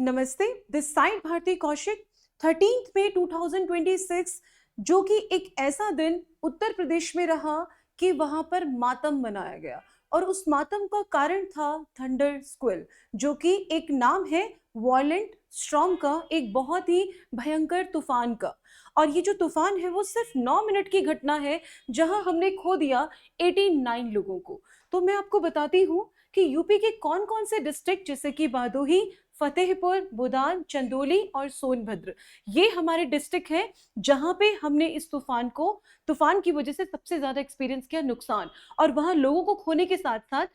नमस्ते, this side Bharti Kaushik. 13 मई 2026 जो कि एक ऐसा दिन उत्तर प्रदेश में रहा कि वहां पर मातम मनाया गया और उस मातम का कारण था थंडर स्क्विल, जो कि एक नाम है वॉयलेंट स्टॉर्म का, एक बहुत ही भयंकर तूफान का। और ये जो तूफान है वो सिर्फ 9 मिनट की घटना है जहां हमने खो दिया 89 लोगों को। तो मैं आपको बताती हूँ कि यूपी के कौन कौन से डिस्ट्रिक्ट जैसे कि भदोही, फतेहपुर, बुदान, चंदौली और सोनभद्र, ये हमारे डिस्ट्रिक्ट हैं जहां पे हमने इस तूफान की वजह से सबसे ज्यादा एक्सपीरियंस किया नुकसान। और वहां लोगों को खोने के साथ साथ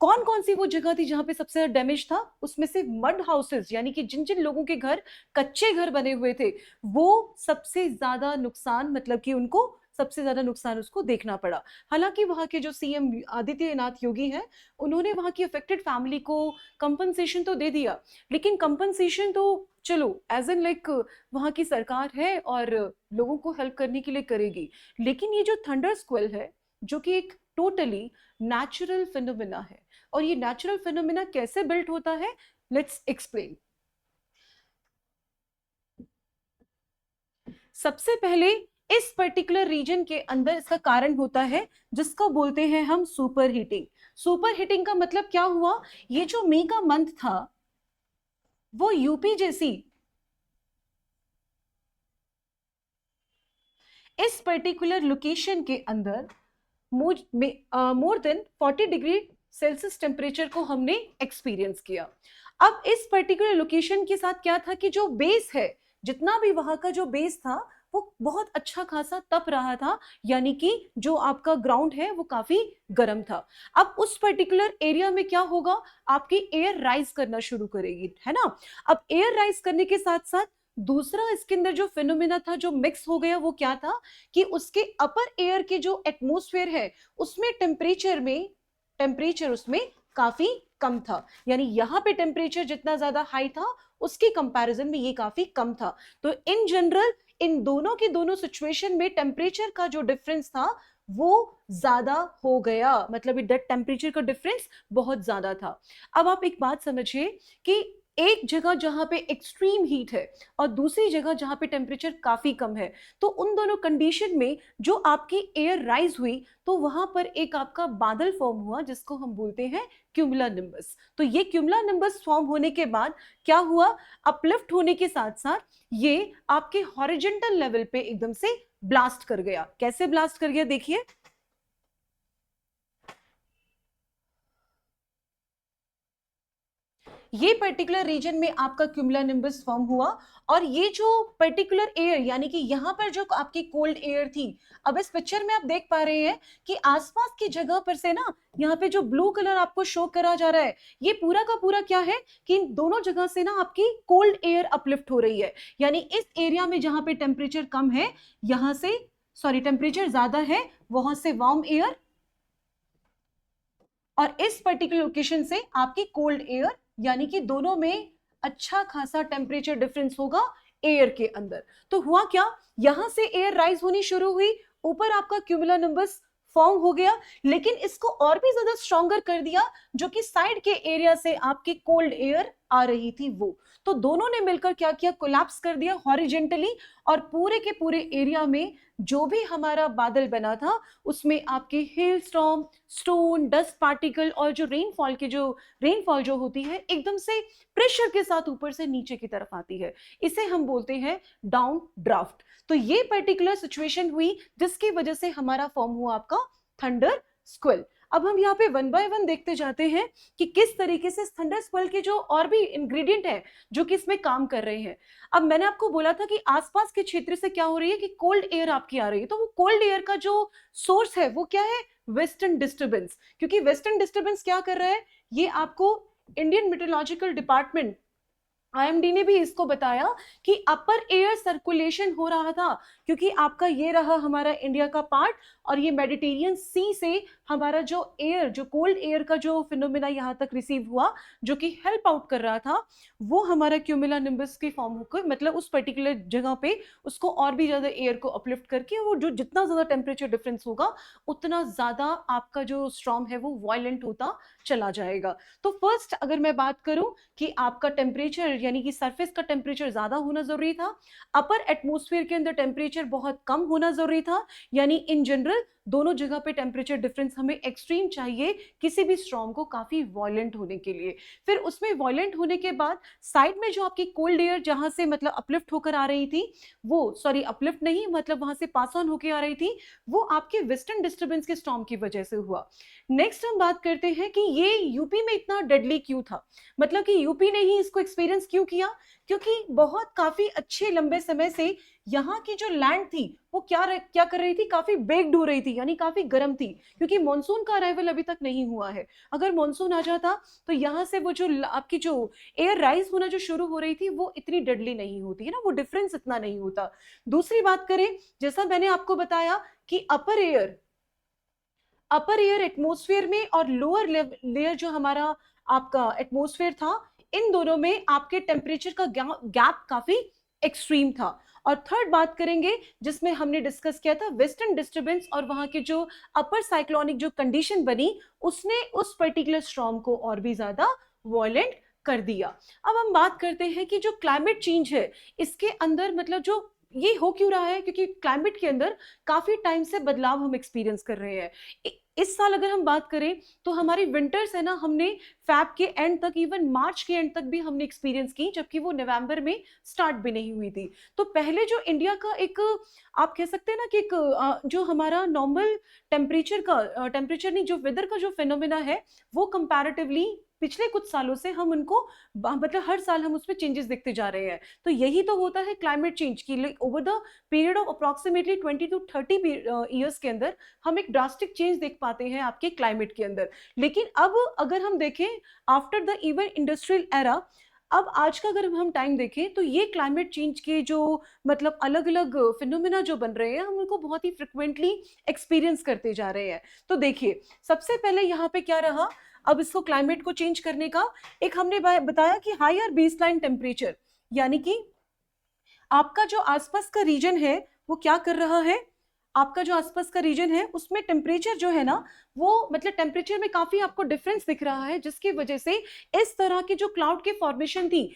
कौन कौन सी वो जगह थी जहां पे सबसे ज्यादा डैमेज था, उसमें से मड हाउसेस यानी कि जिन जिन लोगों के घर कच्चे घर बने हुए थे वो सबसे ज्यादा नुकसान, मतलब कि उनको सबसे ज्यादा नुकसान उसको देखना पड़ा। हालांकि वहां के जो सीएम आदित्यनाथ योगी हैं, उन्होंने वहां की अफेक्टेड फैमिली को कंपनसेशन तो दे दिया, लेकिन कंपनसेशन तो चलो एज एन लाइक वहां की सरकार है और लोगों को हेल्प करने के लिए करेगी, लेकिन ये जो थंडर स्क्वेल है जो कि एक टोटली नेचुरल फिनोमिना है। और ये नेचुरल फिनोमिना कैसे बिल्ट होता है, लेट्स एक्सप्लेन। सबसे पहले इस पर्टिकुलर रीजन के अंदर इसका कारण होता है जिसको बोलते हैं हम सुपर हीटिंग। सुपर हीटिंग का मतलब क्या हुआ, ये जो मई का मंथ था वो यूपी जैसी इस पर्टिकुलर लोकेशन के अंदर more than 40 degree Celsius temperature को हमने एक्सपीरियंस किया। अब इस पर्टिकुलर लोकेशन के साथ क्या था कि जो बेस है, जितना भी वहां का जो बेस था वो बहुत अच्छा खासा तप रहा था, यानी कि जो आपका ग्राउंड है वो काफी गर्म था। अब उस पर्टिकुलर एरिया में क्या होगा, आपकी एयर राइज करना शुरू करेगी, है ना। अब एयर राइज करने के साथ साथ दूसरा इसके अंदर जो फिनोमिना था जो मिक्स हो गया वो क्या था कि उसके अपर एयर के जो एटमॉस्फेयर है उसमें टेम्परेचर उसमें काफी कम था, यानी यहाँ पे टेम्परेचर जितना ज्यादा हाई था उसके कंपैरिजन में ये काफी कम था। तो इन जनरल इन दोनों की दोनों सिचुएशन में टेम्परेचर का जो डिफरेंस था वो ज्यादा हो गया, मतलब टेम्परेचर का डिफरेंस बहुत ज्यादा था। अब आप एक बात समझिए कि एक जगह जहां पे एक्सट्रीम हीट है और दूसरी जगह जहां पे टेम्परेचर काफी कम है, तो उन दोनों कंडीशन में जो आपकी एयर राइज हुई तो वहां पर एक आपका बादल फॉर्म हुआ जिसको हम बोलते हैं क्यूमुलोनिम्बस। तो ये क्यूमुलोनिम्बस फॉर्म होने के बाद क्या हुआ, अपलिफ्ट होने के साथ साथ ये आपके हॉरिजॉन्टल लेवल पे एकदम से ब्लास्ट कर गया। कैसे ब्लास्ट कर गया देखिए, ये पर्टिकुलर रीजन में आपका क्यूमुलोनिम्बस फॉर्म हुआ और ये जो पर्टिकुलर एयर यानी कि यहाँ पर जो आपकी कोल्ड एयर थी, अब इस पिक्चर में आप देख पा रहे हैं कि आसपास की जगह पर से ना यहाँ पे जो ब्लू कलर आपको शो करा जा रहा है ये पूरा का पूरा क्या है कि इन दोनों जगह से ना आपकी कोल्ड एयर अपलिफ्ट हो रही है, यानी इस एरिया में जहां पे टेम्परेचर कम है यहां से सॉरी टेम्परेचर ज्यादा है वहां से वार्म एयर, और इस पर्टिकुलर लोकेशन से आपकी कोल्ड एयर, यानी कि दोनों में अच्छा खासा टेम्परेचर डिफरेंस होगा एयर के अंदर। तो हुआ क्या, यहां से एयर राइज होनी शुरू हुई, ऊपर आपका क्यूमुलोनिम्बस फॉर्म हो गया, लेकिन इसको और भी ज्यादा स्ट्रॉन्गर कर दिया जो कि साइड के एरिया से आपकी कोल्ड एयर आ रही थी वो। तो दोनों ने मिलकर क्या किया, कोलैप्स कर दिया हॉरिजेंटली, और पूरे के पूरे एरिया में जो भी हमारा बादल बना था उसमें आपके hello storm, stone, dust particle और जो रेनफॉल जो होती है एकदम से प्रेशर के साथ ऊपर से नीचे की तरफ आती है, इसे हम बोलते हैं डाउन ड्राफ्ट। तो ये पर्टिकुलर सिचुएशन हुई जिसकी वजह से हमारा फॉर्म हुआ आपका थंडर स्क्विल। अब हम यहाँ पे वन बाय वन देखते जाते हैं कि किस तरीके से थंडर स्क्विल के जो और भी इंग्रेडिएंट है जो कि इसमें काम कर रहे हैं। अब मैंने आपको बोला था कि आसपास के क्षेत्र से क्या हो रही है कि कोल्ड एयर आपकी आ रही है, तो वो कोल्ड एयर का जो सोर्स है वो क्या है, वेस्टर्न डिस्टर्बेंस। क्योंकि वेस्टर्न डिस्टर्बेंस क्या कर रहा है, ये आपको इंडियन मेट्रोलॉजिकल डिपार्टमेंट आईएमडी ने भी इसको बताया कि अपर एयर सर्कुलेशन हो रहा था, क्योंकि आपका ये रहा हमारा इंडिया का पार्ट और ये मेडिटेरियन सी से हमारा जो एयर, जो कोल्ड एयर का जो फिनोमिना यहाँ तक रिसीव हुआ, जो कि हेल्प आउट कर रहा था, वो हमारा क्यूमुलोनिम्बस की फॉर्म होकर, मतलब उस पर्टिकुलर जगह पे उसको और भी ज्यादा एयर को अपलिफ्ट करके, वो जो जितना ज्यादा टेम्परेचर डिफरेंस होगा उतना ज्यादा आपका जो स्टॉर्म है वो वायलेंट होता चला जाएगा। तो फर्स्ट अगर मैं बात करूं कि आपका टेम्परेचर यानी कि सरफेस का टेम्परेचर ज्यादा होना जरूरी था, अपर एटमॉस्फेयर के अंदर टेम्परेचर बहुत कम होना जरूरी था, यानी इन जनरल दोनों जगह पे टेम्परेचर डिफरेंस हमें एक्सट्रीम चाहिए किसी भी स्टॉर्म को काफी वायलेंट होने के लिए। फिर उसमें वायलेंट होने के बाद साइड में जो आपकी कोल्ड एयर जहां से मतलब अपलिफ्ट होकर आ रही थी, वो सॉरी अपलिफ्ट नहीं, मतलब वहां से पास ऑन होकर आ रही थी, वो आपके वेस्टर्न डिस्टर्बेंस के स्टॉर्म की वजह से हुआ। नेक्स्ट हम बात करते हैं कि ये यूपी में इतना डेडली क्यों था, मतलब कि यूपी ने ही इसको एक्सपीरियंस क्यों किया, क्योंकि बहुत काफी अच्छे लंबे समय से यहाँ की जो लैंड थी वो क्या कर रही थी, काफी बेक्ड हो रही थी, यानी काफी गर्म थी, क्योंकि मॉनसून का अराइवल अभी तक नहीं हुआ है। अगर मॉनसून आ जाता तो यहाँ से वो जो आपकी जो एयर राइज होना जो शुरू हो रही थी वो इतनी डेडली नहीं होती है ना, वो डिफरेंस इतना नहीं होता। दूसरी बात करें, जैसा मैंने आपको बताया कि अपर एयर एटमॉस्फेयर में और लोअर लेयर जो हमारा आपका एटमॉस्फेयर था, इन दोनों में आपके टेम्परेचर का गैप काफी एक्सट्रीम था। और थर्ड बात करेंगे जिसमें हमने डिस्कस किया था वेस्टर्न डिस्टर्बेंस, और वहां के जो अपर साइक्लोनिक जो कंडीशन बनी उसने उस पर्टिकुलर स्टॉर्म को और भी ज्यादा वॉयलेंट कर दिया। अब हम बात करते हैं कि जो क्लाइमेट चेंज है इसके अंदर मतलब जो ये हो क्यों रहा है, क्योंकि क्लाइमेट के अंदर काफी टाइम से बदलाव हम एक्सपीरियंस कर रहे हैं। इस साल अगर हम बात करें तो हमारी विंटर्स है ना, हमने फैब के एंड तक, इवन मार्च के एंड तक भी हमने एक्सपीरियंस की, जबकि वो नवंबर में स्टार्ट भी नहीं हुई थी। तो पहले जो इंडिया का एक आप कह सकते हैं ना कि एक जो हमारा नॉर्मल टेम्परेचर नहीं, जो वेदर का जो फिनोमिना है वो कंपैरेटिवली पिछले कुछ सालों से हम उनको मतलब हर साल हम उसमें चेंजेस देखते जा रहे हैं। तो यही तो होता है क्लाइमेट चेंज की, over the period of approximately 20 to 30 years के अंदर हम एक ड्रास्टिक चेंज देख पाते हैं आपके क्लाइमेट के अंदर। लेकिन अब अगर हम देखें after the even industrial era, अब आज का अगर हम टाइम देखें तो ये क्लाइमेट चेंज के जो मतलब अलग अलग फिनोमिना जो बन रहे हैं हम उनको बहुत ही फ्रिक्वेंटली एक्सपीरियंस करते जा रहे हैं। तो देखिए सबसे पहले यहाँ पे क्या रहा, अब इसको क्लाइमेट को चेंज करने का एक हमने बताया कि हायर बेसलाइन टेम्परेचर, यानी कि आपका जो आसपास का रीजन है वो क्या कर रहा है, आपका जो आसपास का रीजन है उसमें टेम्परेचर जो है ना वो मतलब टेम्परेचर में काफी आपको डिफरेंस दिख रहा है, जिसकी वजह से इस तरह की जो क्लाउड की फॉर्मेशन थी,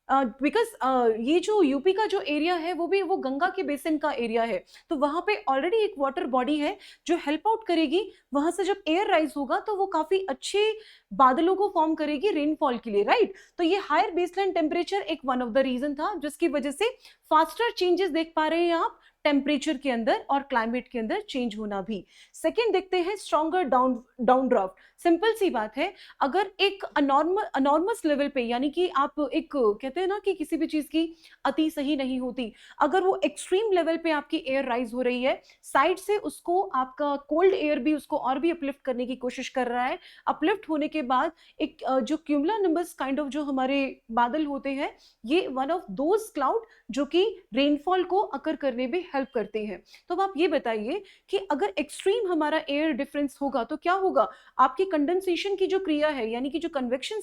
बिकॉज ये जो यूपी का जो एरिया है वो भी वो गंगा के बेसिन का एरिया है, तो वहां पे ऑलरेडी एक वाटर बॉडी है जो हेल्प आउट करेगी, वहां से जब एयर राइज होगा तो वो काफी अच्छे बादलों को फॉर्म करेगी रेनफॉल के लिए, राइट। तो ये हायर बेसलाइन टेम्परेचर एक वन ऑफ द रीजन था जिसकी वजह से फास्टर चेंजेस देख पा रहे हैं आप टेम्परेचर के अंदर और क्लाइमेट के अंदर चेंज होना भी। सेकेंड देखते हैं स्ट्रॉन्गर डाउन ड्राफ्ट। सिंपल सी बात है, अगर एक अनॉर्मस लेवल पे, यानी कि आप एक कहते हैं ना कि किसी भी चीज की अति सही नहीं होती, अगर वो एक्सट्रीम लेवल पे आपकी एयर राइज हो रही है, साइड से उसको आपका कोल्ड एयर भी उसको और भी अपलिफ्ट करने की कोशिश कर रहा है, अपलिफ्ट होने के बाद एक जो क्यूमुलोनिम्बस काइंड ऑफ जो हमारे बादल होते हैं, ये वन ऑफ दोज क्लाउड जो कि रेनफॉल को अकर करने में हेल्प करते हैं। तो अब आप ये बताइए कि अगर एक्सट्रीम हमारा एयर डिफरेंस होगा तो क्या होगा, आपकी कंडेंसेशन की जो क्रिया है, यानी कि जो कन्वेक्शन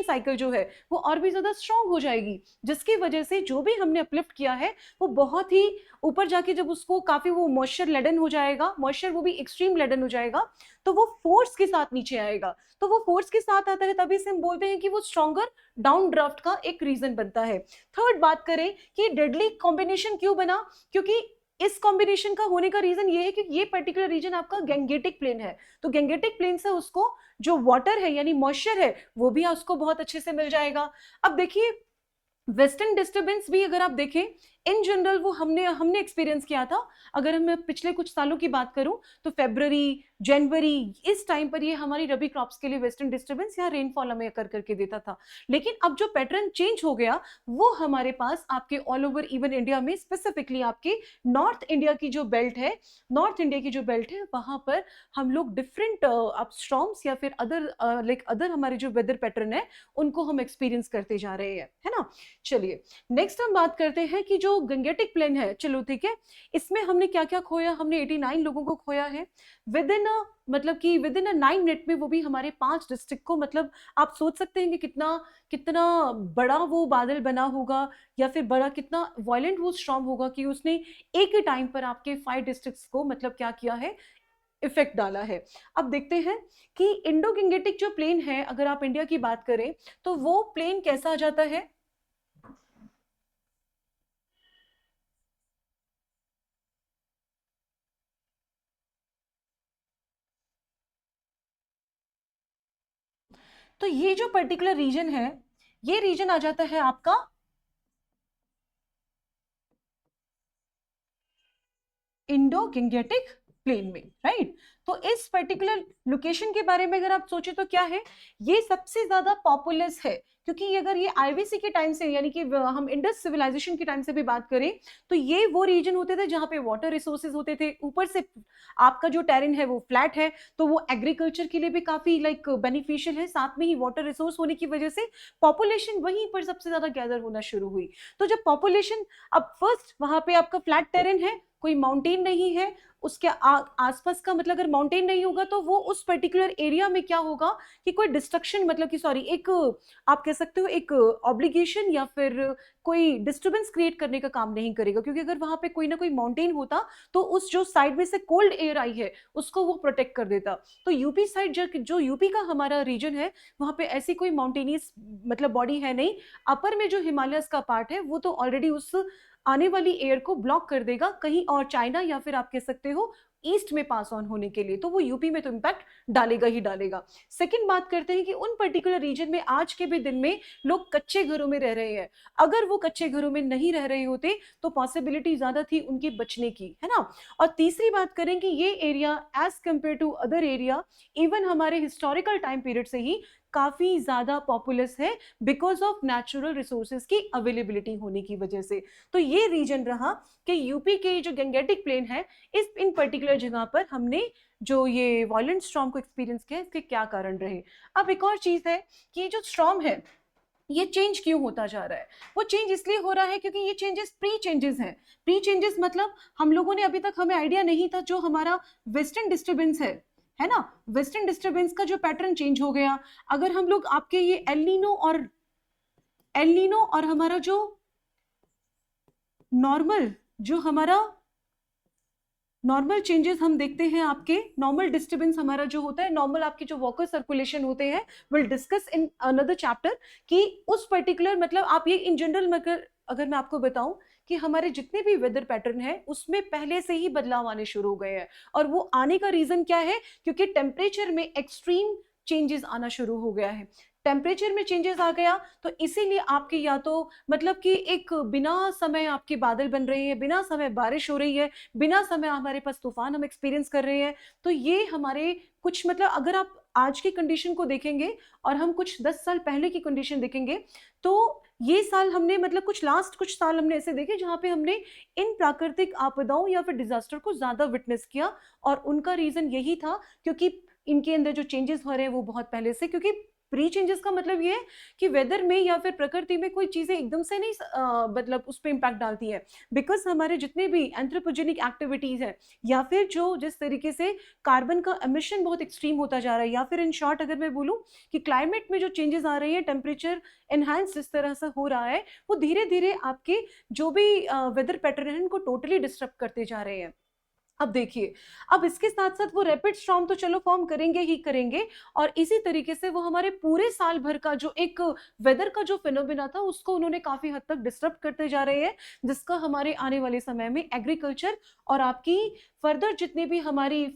साइकिल जो है वो और भी ज्यादा स्ट्रांग हो जाएगी, जिसकी वजह से जो भी हमने अपलिफ्ट किया है वो बहुत ही ऊपर जाके जब उसको काफी वो मॉइस्चर लेडन हो जाएगा, मॉइस्चर वो भी एक्सट्रीम लेडन हो जाएगा, तो वो फोर्स के साथ नीचे आएगा। तो वो फोर्स के साथ आता है तभी से हम बोलते हैं कि वो स्ट्रॉन्गर डाउन ड्राफ्ट का एक रीजन बनता है। थर्ड बात करें कि डेडली कॉम्बिनेशन क्यों बना, क्योंकि इस कॉम्बिनेशन का होने का रीजन ये है कि ये पर्टिकुलर रीजन आपका गैंगेटिक प्लेन है, तो गैंगेटिक प्लेन से उसको जो वाटर है यानी मॉइस्चर है वो भी उसको बहुत अच्छे से मिल जाएगा। अब देखिए वेस्टर्न डिस्टर्बेंस भी अगर आप देखें इन जनरल वो हमने एक्सपीरियंस किया था। अगर हम पिछले कुछ सालों की बात करूं तो फरवरी जनवरी इस टाइम पर ये हमारी रबी क्रॉप्स के लिए वेस्टर्न डिस्टर्बेंस या रेनफॉल हमें अकर करके देता था। लेकिन अब जो पैटर्न चेंज हो गया वो हमारे पास आपके ऑल ओवर इवन इंडिया में, स्पेसिफिकली आपके नॉर्थ इंडिया की जो बेल्ट है वहां पर हम लोग डिफरेंट आप स्टॉर्म्स या फिर अदर हमारे जो वेदर पैटर्न है उनको हम एक्सपीरियंस करते जा रहे हैं, है ना। चलिए नेक्स्ट हम बात करते हैं कि जो जो गंगेटिक प्लेन है, चलो ठीक है, इसमें हमने क्या क्या खोया, हमने 89 लोगों को खोया है विद इन मतलब कि विद इन 9 मिनट में, वो भी हमारे 5 डिस्ट्रिक्ट को। मतलब आप सोच सकते हैं कि कितना कितना बड़ा वो बादल बना होगा, या फिर बड़ा कितना वायलेंट वो स्टॉर्म होगा कि उसने एक ही टाइम पर आपके 5 डिस्ट्रिक्ट्स को मतलब क्या किया है, इफेक्ट डाला है। अब देखते हैं कि इंडो गंगेटिक जो प्लेन है, अगर आप इंडिया की बात करें तो वो प्लेन कैसा आ जाता है। तो ये जो पर्टिकुलर रीजन है, ये रीजन आ जाता है आपका इंडो गंगेटिक प्लेन में, राइट। तो इस पर्टिकुलर लोकेशन के बारे में अगर आप सोचे तो क्या है, ये सबसे ज्यादा पॉपुलस है, क्योंकि अगर ये आईवीसी के टाइम से, यानी कि हम इंडस सिविलाइजेशन के टाइम से भी बात करें, तो ये वो रीजन होते थे जहां पे वाटर रिसोर्सेज होते थे, ऊपर से आपका जो टेरेन है वो फ्लैट है, तो वो एग्रीकल्चर के लिए भी काफी लाइक बेनिफिशियल है, साथ में ही वाटर रिसोर्स होने की वजह से पॉपुलेशन वहीं पर सबसे ज्यादा गैदर होना शुरू हुई। तो जब पॉपुलेशन, अब फर्स्ट वहां पे आपका फ्लैट टेरेन है, कोई माउंटेन नहीं है, उसके आसपास का मतलब अगर माउंटेन नहीं होगा तो वो उस पर्टिकुलर एरिया में क्या होगा कि कोई डिस्ट्रक्शन, मतलब कि सॉरी, एक आप कह सकते हो एक ऑब्लिगेशन या फिर कोई डिस्टरबेंस क्रिएट करने का काम नहीं करेगा, क्योंकि अगर वहां पे कोई ना कोई माउंटेन होता तो उस जो साइड में से कोल्ड एयर आई है उसको वो प्रोटेक्ट कर देता। तो यूपी साइड जो यूपी का हमारा रीजन है, वहां पे ऐसी कोई माउंटेनियस मतलब बॉडी है नहीं। अपर में जो हिमालयस का पार्ट है वो तो ऑलरेडी उस आने वाली एयर को ब्लॉक कर देगा कहीं और, चाइना या फिर आप कह सकते हो ईस्ट में पास ऑन होने के लिए, तो वो यूपी में तो इंपैक्ट डालेगा ही डालेगा। सेकंड बात करते हैं कि उन पर्टिकुलर रीजन में आज के भी दिन में लोग कच्चे घरों में रह रहे हैं, अगर वो कच्चे घरों में नहीं रह रहे होते तो पॉसिबिलिटी ज्यादा थी उनके बचने की, है ना। और तीसरी बात करें कि ये area as compare to other area, even हमारे हिस्टोरिकल टाइम पीरियड से ही काफी ज्यादा पॉपुलस है, बिकॉज ऑफ नेचुरल रिसोर्सेज की अवेलेबिलिटी होने की वजह से। तो ये रीजन रहा कि यूपी के जो गंगेटिक प्लेन है, इस इन पर्टिकुलर जगह पर हमने जो ये वायलेंट स्टॉर्म को एक्सपीरियंस किया, इसके क्या कारण रहे। अब एक और चीज है कि ये जो स्टॉर्म है ये चेंज क्यों होता जा रहा है। वो चेंज इसलिए हो रहा है क्योंकि ये चेंजेस प्री चेंजेस हैं। प्री चेंजेस मतलब हम लोगों ने अभी तक, हमें आइडिया नहीं था, जो हमारा वेस्टर्न डिस्टर्बेंस है ना, वेस्टर्न डिस्टर्बेंस का जो पैटर्न चेंज हो गया। अगर हम लोग आपके ये एल नीनो और हमारा जो नॉर्मल, जो हमारा नॉर्मल चेंजेस हम देखते हैं, आपके नॉर्मल डिस्टर्बेंस हमारा जो होता है, नॉर्मल आपके जो वॉकर सर्कुलेशन होते हैं, will discuss in another chapter कि उस पर्टिकुलर मतलब आप ये इन जनरल अगर मैं आपको बताऊं कि हमारे जितने भी वेदर पैटर्न है उसमें पहले से ही बदलाव आने शुरू हो गए हैं। और वो आने का रीजन क्या है, क्योंकि टेम्परेचर में एक्सट्रीम चेंजेस आना शुरू हो गया है। टेम्परेचर में चेंजेस आ गया तो इसीलिए आपके या तो मतलब कि एक बिना समय आपके बादल बन रहे हैं, बिना समय बारिश हो रही है, बिना समय हमारे पास तूफान हम एक्सपीरियंस कर रहे हैं। तो ये हमारे कुछ मतलब अगर आप आज की कंडीशन को देखेंगे और हम कुछ 10 साल पहले की कंडीशन देखेंगे, तो ये साल हमने मतलब कुछ साल हमने ऐसे देखे जहां पे हमने इन प्राकृतिक आपदाओं या फिर डिजास्टर को ज्यादा विटनेस किया। और उनका रीजन यही था क्योंकि इनके अंदर जो चेंजेस हो रहे हैं वो बहुत पहले से, क्योंकि प्री चेंजेस का मतलब ये है कि वेदर में या फिर प्रकृति में कोई चीजें एकदम से नहीं मतलब उस पर इम्पैक्ट डालती है। बिकॉज हमारे जितने भी एंथ्रोपोजेनिक एक्टिविटीज हैं, या फिर जो जिस तरीके से कार्बन का एमिशन बहुत एक्सट्रीम होता जा रहा है, या फिर इन शॉर्ट अगर मैं बोलूं कि क्लाइमेट में जो चेंजेस आ रही है, टेम्परेचर एनहांस जिस तरह से हो रहा है, वो धीरे धीरे आपके जो भी वेदर पैटर्न है उनको टोटली डिस्टर्ब करते जा रहे हैं। अब देखिए, अब इसके साथ साथ वो रैपिड स्टॉर्म तो चलो फॉर्म करेंगे ही करेंगे, और इसी तरीके से वो हमारे पूरे साल भर का जो एक वेदर का जो फिनोमिना था उसको उन्होंने काफी हद तक डिस्टर्ब करते जा रहे हैं, जिसका हमारे आने वाले समय में एग्रीकल्चर और आपकी फर्दर जितने भी हमारी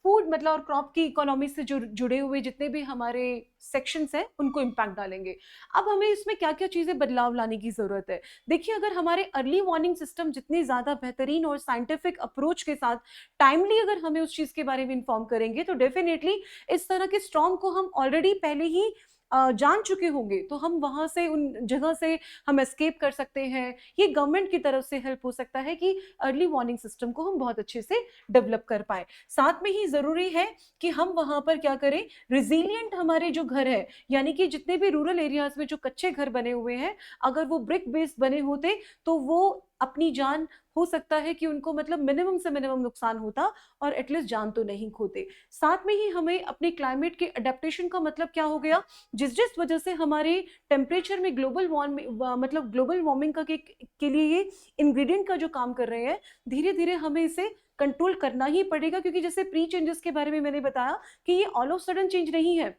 फूड मतलब और क्रॉप की इकोनॉमी से जुड़े हुए जितने भी हमारे सेक्शंस हैं उनको इम्पैक्ट डालेंगे। अब हमें इसमें क्या क्या चीजें बदलाव लाने की जरूरत है। देखिए, अगर हमारे अर्ली वार्निंग सिस्टम जितनी ज्यादा बेहतरीन और साइंटिफिक अप्रोच के साथ टाइमली अगर हमें उस चीज के बारे में इन्फॉर्म करेंगे, तो डेफिनेटली इस तरह के स्टॉर्म को हम ऑलरेडी पहले ही जान चुके होंगे तो हम वहां से उन जगह से हम एस्केप कर सकते हैं। ये गवर्नमेंट की तरफ से हेल्प हो सकता है कि अर्ली वार्निंग सिस्टम को हम बहुत अच्छे से डेवलप कर पाए। साथ में ही जरूरी है कि हम वहां पर क्या करें, रिजिलियंट हमारे जो घर है, यानी कि जितने भी रूरल एरियाज में जो कच्चे घर बने हुए हैं, अगर वो ब्रिक बेस्ड बने होते तो वो अपनी जान, हो सकता है कि उनको मतलब मिनिमम से मिनिमम नुकसान होता और एटलीस्ट जान तो नहीं खोते। साथ में ही हमें अपने क्लाइमेट के अडेप्टेशन का मतलब क्या हो गया, जिस जिस वजह से हमारे टेम्परेचर में ग्लोबल वार्मिंग मतलब ग्लोबल वार्मिंग का के लिए ये इंग्रेडिएंट का जो काम कर रहे हैं, धीरे धीरे हमें इसे कंट्रोल करना ही पड़ेगा। क्योंकि जैसे प्री चेंजेस के बारे में मैंने बताया कि ये ऑल ऑफ सडन चेंज नहीं है,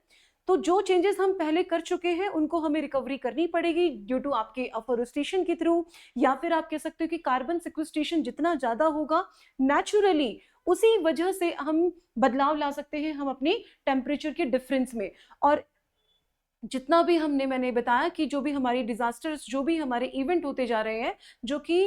तो जो चेंजेस हम पहले कर चुके हैं उनको हमें रिकवरी करनी पड़ेगी ड्यू टू आपके अफोरेस्टेशन के थ्रू, या फिर आप कह सकते हो कि कार्बन सिक्वेस्ट्रेशन जितना ज्यादा होगा नेचुरली, उसी वजह से हम बदलाव ला सकते हैं हम अपने टेम्परेचर के डिफरेंस में। और जितना भी मैंने बताया कि जो भी हमारी डिजास्टर्स, जो भी हमारे इवेंट होते जा रहे हैं, जो कि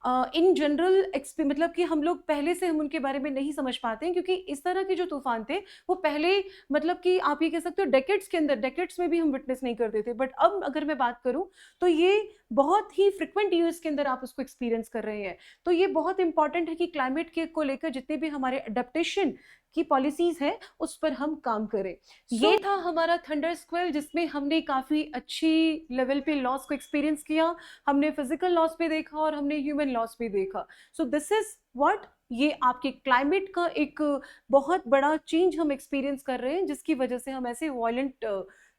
इन जनरल मतलब कि हम लोग पहले से हम उनके बारे में नहीं समझ पाते हैं, क्योंकि इस तरह के जो तूफान थे वो पहले मतलब कि आप ये कह सकते हो डेकेड्स के अंदर, डेकेड्स में भी हम विटनेस नहीं करते थे। बट अब अगर मैं बात करूं तो ये बहुत ही फ्रिक्वेंट ईयर्स के अंदर आप उसको एक्सपीरियंस कर रहे हैं। तो ये बहुत इंपॉर्टेंट है कि क्लाइमेट के को लेकर जितने भी हमारे अडेप्टेशन की पॉलिसीज है उस पर हम काम करें। ये था हमारा थंडर स्क्वेल, जिसमें हमने काफी अच्छी लेवल पे लॉस को एक्सपीरियंस किया। हमने फिजिकल लॉस पे देखा और हमने ह्यूमन लॉस पे देखा। सो दिस इज व्हाट, ये आपके क्लाइमेट का एक बहुत बड़ा चेंज हम एक्सपीरियंस कर रहे हैं, जिसकी वजह से हम ऐसे वायलेंट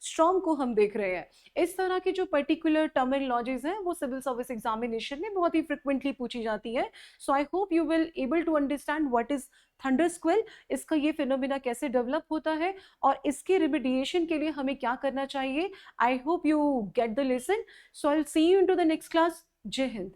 स्टॉर्म को हम देख रहे हैं। इस तरह के जो पर्टिकुलर टर्मिनोलॉजीज हैं वो सिविल सर्विस एग्जामिनेशन में बहुत ही फ्रिक्वेंटली पूछी जाती है। So I hope you will able to understand what is thunder squall, इसका ये फिनोमिना कैसे डेवलप होता है और इसके रिमेडिएशन के लिए हमें क्या करना चाहिए। I hope you get the lesson. So I will see you in to the next class. जय हिंद।